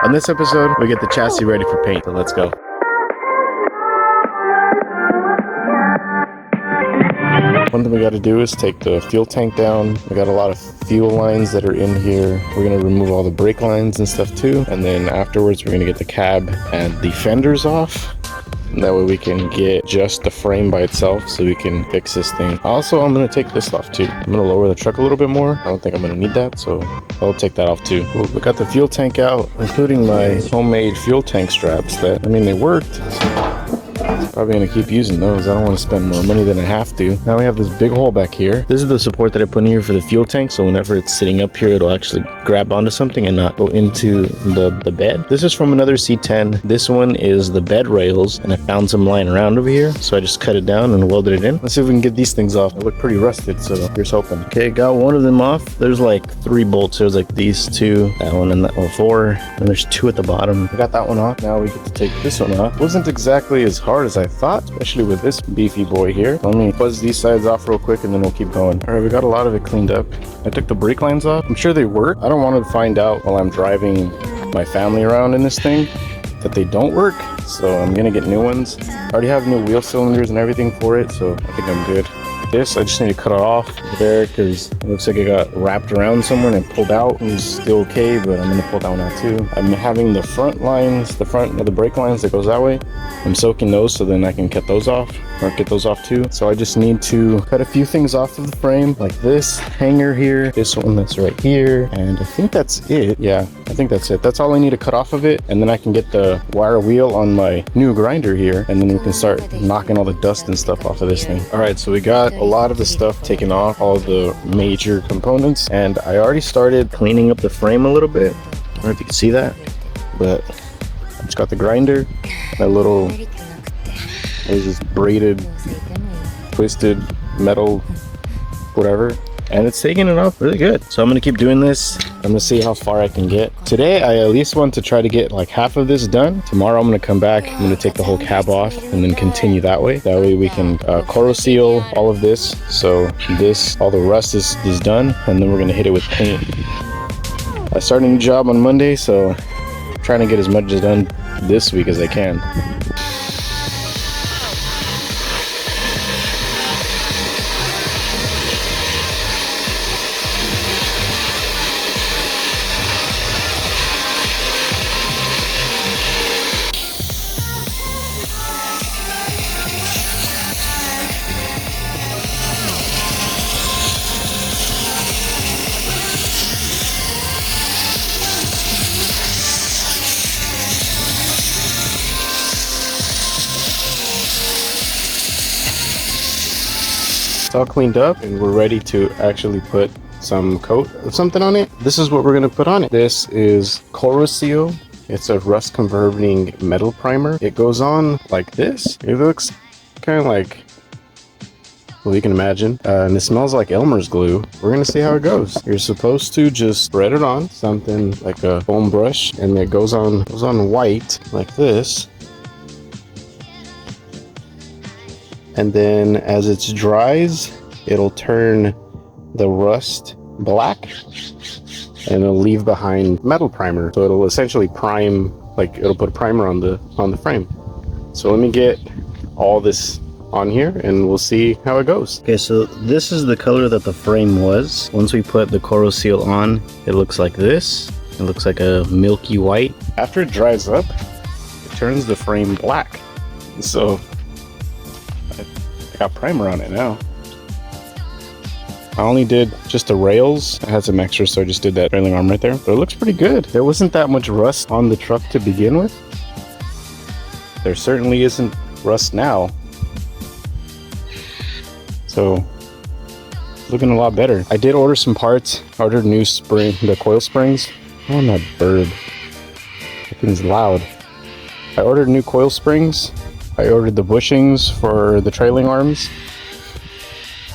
On this episode, we get the chassis ready for paint, so let's go. One thing we got to do is take the fuel tank down. We got a lot of fuel lines that are in here. We're going to remove all the brake lines and stuff too. And then afterwards, we're going to get the cab and the fenders off. And that way we can get just the frame by itself so we can fix this thing. Also, I'm going to take this off too. I'm going to lower the truck a little bit more. I don't think I'm going to need that, so I'll take that off too. Well, we got the fuel tank out, including my homemade fuel tank straps that, I mean, they worked. Probably gonna keep using those. I don't want to spend more money than I have to. Now we have this big hole back here. This is the support that I put in here for the fuel tank, so whenever it's sitting up here, it'll actually grab onto something and not go into the bed. This is from another C10. This one is the bed rails, and I found some lying around over here, so I just cut it down and welded it in. Let's see if we can get these things off. They look pretty rusted, so here's hoping. Okay, got one of them off. There's like 3 bolts. There's like these 2, that one, and that one, 4, and there's 2 at the bottom. I got that one off. Now we get to take this one off. Wasn't exactly as hard as I thought, especially with this beefy boy here. Let me buzz these sides off real quick and then we'll keep going. All right, we got a lot of it cleaned up. I took the brake lines off. I'm sure they work. I don't want to find out while I'm driving my family around in this thing that they don't work, so I'm gonna get new ones. I already have new wheel cylinders and everything for it, so I think I'm good. This, I just need to cut it off there because it looks like it got wrapped around somewhere and pulled out. It was still okay, but I'm gonna pull that one out too. I'm having the front lines, the front of the brake lines that goes that way, I'm soaking those so then I can cut those off or get those off too. So I just need to cut a few things off of the frame, like this hanger here, this one that's right here, and I think that's it. Yeah, I think that's it. That's all I need to cut off of it, and then I can get the wire wheel on my new grinder here, and then we can start knocking all the dust and stuff off of this thing. All right, so we got a lot of the stuff taken off, all the major components, and I already started cleaning up the frame a little bit. I don't know if you can see that, but I just got the grinder, that little, there's this braided, twisted metal, whatever, and it's taking it off really good. So I'm gonna keep doing this. I'm gonna see how far I can get. Today, I at least want to try to get like half of this done. Tomorrow, I'm gonna come back. I'm gonna take the whole cab off and then continue that way. That way we can CorroSeal all of this. So this, all the rust is done, and then we're gonna hit it with paint. I started a new job on Monday, so I'm trying to get as much done this week as I can. It's all cleaned up and we're ready to actually put some coat of something on it. This is what we're going to put on it. This is CorroSeal. It's a rust converting metal primer. It goes on like this. It looks kind of like, well, you can imagine, and it smells like Elmer's glue. We're going to see how it goes. You're supposed to just spread it on something like a foam brush, and it goes on white like this. And then as it dries, it'll turn the rust black and it'll leave behind metal primer. So it'll essentially prime, like it'll put a primer on the frame. So let me get all this on here and we'll see how it goes. Okay, so this is the color that the frame was. Once we put the CorroSeal on, it looks like this. It looks like a milky white. After it dries up, it turns the frame black. So got primer on it now. I only did just the rails. I had some extra, so I just did that trailing arm right there. But it looks pretty good. There wasn't that much rust on the truck to begin with. There certainly isn't rust now. So, looking a lot better. I did order some parts. I ordered new spring, the coil springs. Oh, that bird. That thing's loud. I ordered new coil springs. I ordered the bushings for the trailing arms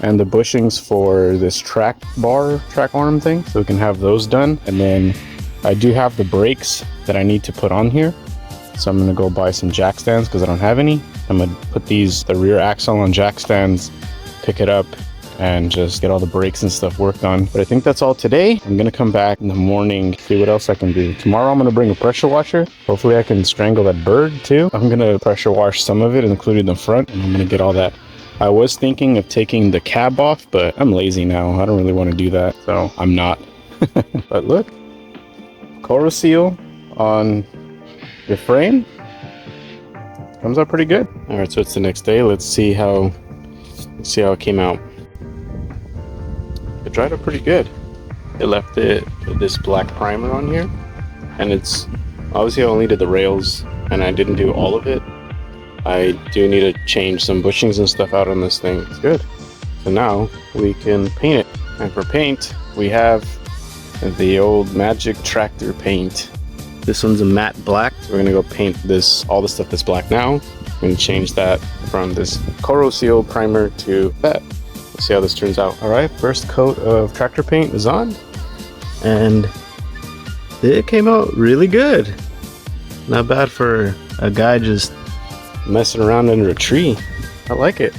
and the bushings for this track arm thing, so we can have those done. And then I do have the brakes that I need to put on here, so I'm gonna go buy some jack stands because I don't have any. I'm gonna put the rear axle on jack stands, pick it up, and just get all the brakes and stuff worked on. But I think that's all today. I'm gonna come back in the morning, see what else I can do. Tomorrow I'm gonna bring a pressure washer. Hopefully I can strangle that bird too. I'm gonna pressure wash some of it, including the front, and I'm gonna get all that. I was thinking of taking the cab off, but I'm lazy now. I don't really want to do that, so I'm not. But look, CorroSeal on your frame comes out pretty good. All right, so it's the next day. Let's see how it came out. It dried up pretty good. It left it with this black primer on here, and it's obviously I only did the rails and I didn't do all of it. I do need to change some bushings and stuff out on this thing. It's good. So now we can paint it. And for paint, we have the old Magic Tractor paint. This one's a matte black. So we're gonna go paint this, all the stuff that's black now. I'm gonna change that from this CorroSeal primer to that. Let's see how this turns out. All right, first coat of tractor paint is on, and it came out really good. Not bad for a guy just messing around under a tree. I like it.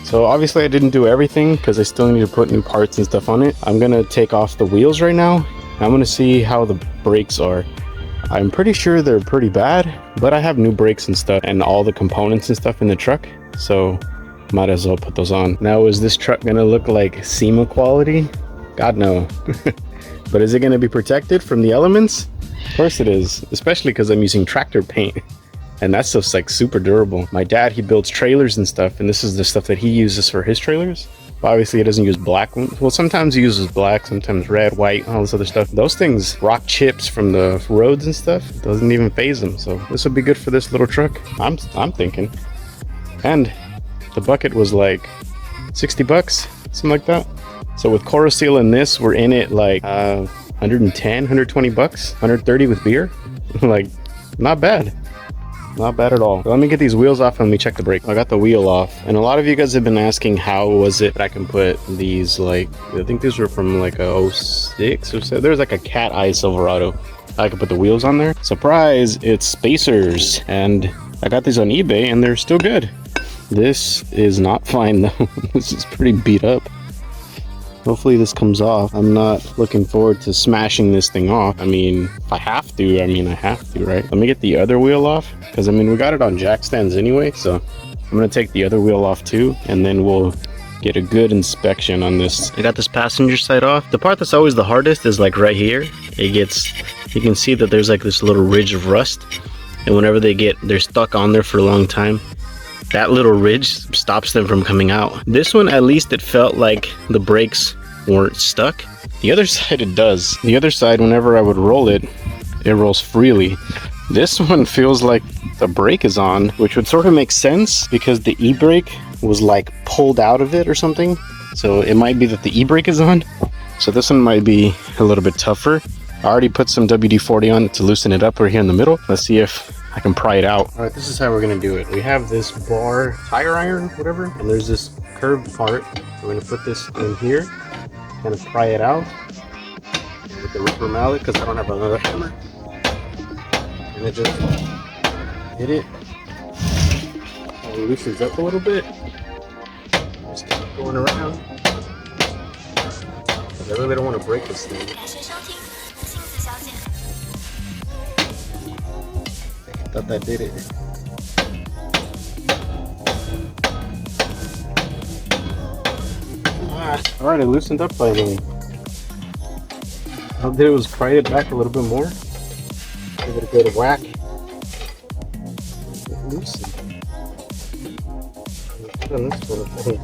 So obviously I didn't do everything because I still need to put new parts and stuff on it. I'm gonna take off the wheels right now. I'm gonna see how the brakes are. I'm pretty sure they're pretty bad, but I have new brakes and stuff and all the components and stuff in the truck, so might as well put those on. Now, is this truck gonna look like SEMA quality? God no. But is it gonna be protected from the elements? Of course it is, especially because I'm using tractor paint, and that stuff's like super durable. My dad, he builds trailers and stuff, and this is the stuff that he uses for his trailers. Obviously he doesn't use black. Well, sometimes he uses black, sometimes red, white, all this other stuff. Those things rock chips from the roads and stuff. It doesn't even phase them. So this would be good for this little truck, I'm thinking. And the bucket was like 60 bucks, something like that. So with CorroSeal in this, we're in it like 110, 120 bucks, 130 with beer. Like, not bad. Not bad at all. Let me get these wheels off and let me check the brake. I got the wheel off, and a lot of you guys have been asking how was it that I can put these, like, I think these were from like a 06 or so. There's like a cat eye Silverado. I could put the wheels on there. Surprise, it's spacers, and I got these on eBay and they're still good. This is not fine though. This is pretty beat up. Hopefully this comes off. I'm not looking forward to smashing this thing off. I mean, if I have to, I have to, right? Let me get the other wheel off, because I mean, we got it on jack stands anyway, so I'm gonna take the other wheel off too, and then we'll get a good inspection on this. I got this passenger side off. The part that's always the hardest is like right here. It gets, you can see that there's like this little ridge of rust, and whenever they're stuck on there for a long time, that little ridge stops them from coming out. This one, at least it felt like the brakes weren't stuck. The other side, it does. The other side, whenever I would roll it, it rolls freely. This one feels like the brake is on, which would sort of make sense because the e-brake was like pulled out of it or something. So it might be that the e-brake is on. So this one might be a little bit tougher. I already put some WD-40 on to loosen it up right here in the middle. Let's see if I can pry it out. All right, this is how we're gonna do it. We have this bar tire iron, whatever, and there's this curved part. We're gonna put this in here, kind of pry it out with the ripper mallet because I don't have another hammer. And it just hit it. And it loosens up a little bit. Just keep going around. Because I really don't want to break this thing. Thought that did it. Alright, it loosened up finally. All I did was pry it back a little bit more. Give it a good whack. It loosened. On this one,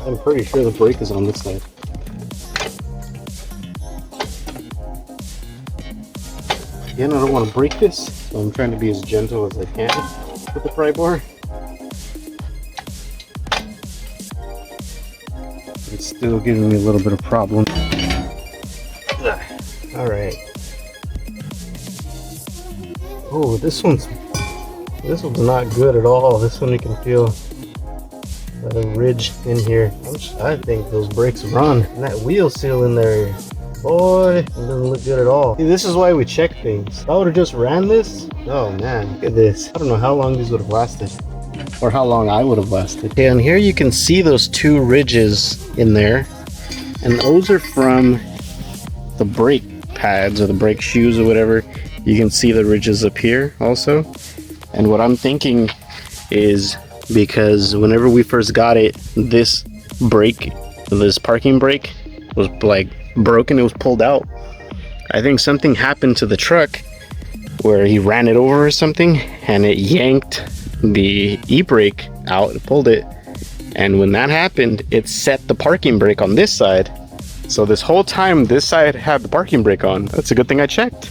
I'm pretty sure the brake is on this side. Again, I don't want to break this, so I'm trying to be as gentle as I can with the pry bar. It's still giving me a little bit of problem. Alright. Oh, this one's not good at all. This one you can feel a ridge in here. I think those brakes are on. And that wheel seal in there, boy, it doesn't look good at all. See, this is why we check things. If I would have just ran this, oh man, look at this. I don't know how long these would have lasted. or how long I would have lasted. Okay, and here you can see those 2 ridges in there, and those are from the brake pads or the brake shoes or whatever. You can see the ridges up here also. And what I'm thinking is, because whenever we first got it, this brake, this parking brake was like broken. It was pulled out. I think something happened to the truck where he ran it over or something, and it yanked the e-brake out and pulled it. And when that happened, it set the parking brake on this side. So this whole time, this side had the parking brake on. That's a good thing I checked,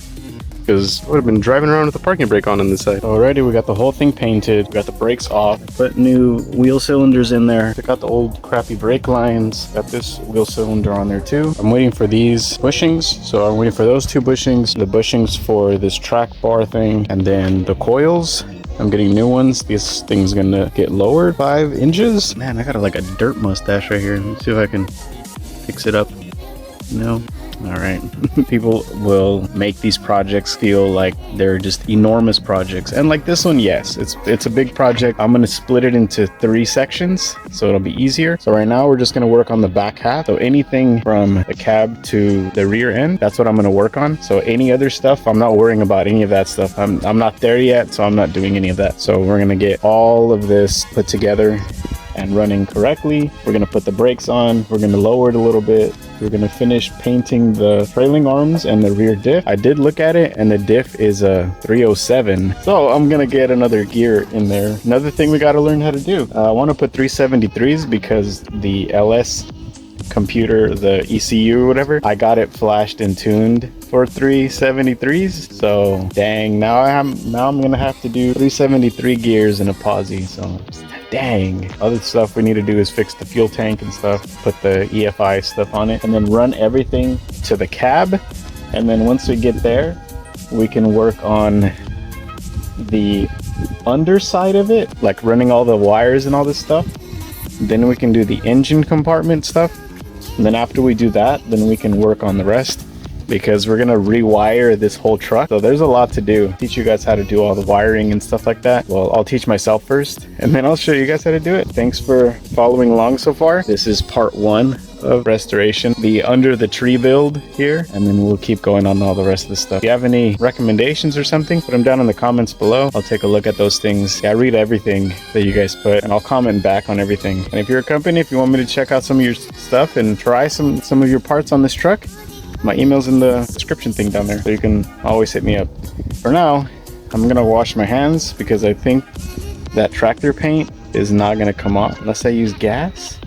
because I would have been driving around with the parking brake on this side. Alrighty, we got the whole thing painted. We got the brakes off. Put new wheel cylinders in there. Took out the old crappy brake lines. Got this wheel cylinder on there too. I'm waiting for these bushings. So I'm waiting for those 2 bushings. The bushings for this track bar thing. And then the coils. I'm getting new ones. This thing's gonna get lowered 5 inches. Man, I got like a dirt mustache right here. Let's see if I can fix it up. No. All right. People will make these projects feel like they're just enormous projects, and like this one, yes, it's a big project. I'm going to split it into 3 sections so it'll be easier. So right now we're just going to work on the back half. So anything from the cab to the rear end, that's what I'm going to work on. So any other stuff, I'm not worrying about any of that stuff. I'm not there yet, so I'm not doing any of that. So we're going to get all of this put together and running correctly. We're going to put the brakes on. We're going to lower it a little bit. We're going to finish painting the trailing arms and the rear diff. I did look at it, and the diff is a 307. So I'm going to get another gear in there. Another thing we got to learn how to do. I want to put 373s because the LS computer, the ECU or whatever, I got it flashed and tuned for 373s. So dang, now I'm going to have to do 373 gears in a posi. So dang. Other stuff we need to do is fix the fuel tank and stuff, put the EFI stuff on it, and then run everything to the cab. And then once we get there, we can work on the underside of it, like running all the wires and all this stuff. Then we can do the engine compartment stuff. And then after we do that, then we can work on the rest, because we're gonna rewire this whole truck. So there's a lot to do. Teach you guys how to do all the wiring and stuff like that. Well, I'll teach myself first, and then I'll show you guys how to do it. Thanks for following along so far. This is part 1 of restoration, the under the tree build here, and then we'll keep going on all the rest of the stuff. If you have any recommendations or something, put them down in the comments below. I'll take a look at those things. I read everything that you guys put, and I'll comment back on everything. And if you're a company, if you want me to check out some of your stuff and try some of your parts on this truck, my email's in the description thing down there, so you can always hit me up. For now, I'm gonna wash my hands because I think that tractor paint is not gonna come off unless I use gas.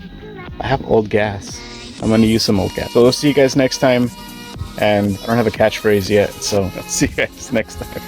I have old gas. I'm gonna use some old gas. So we'll see you guys next time, and I don't have a catchphrase yet, so I'll see you guys next time.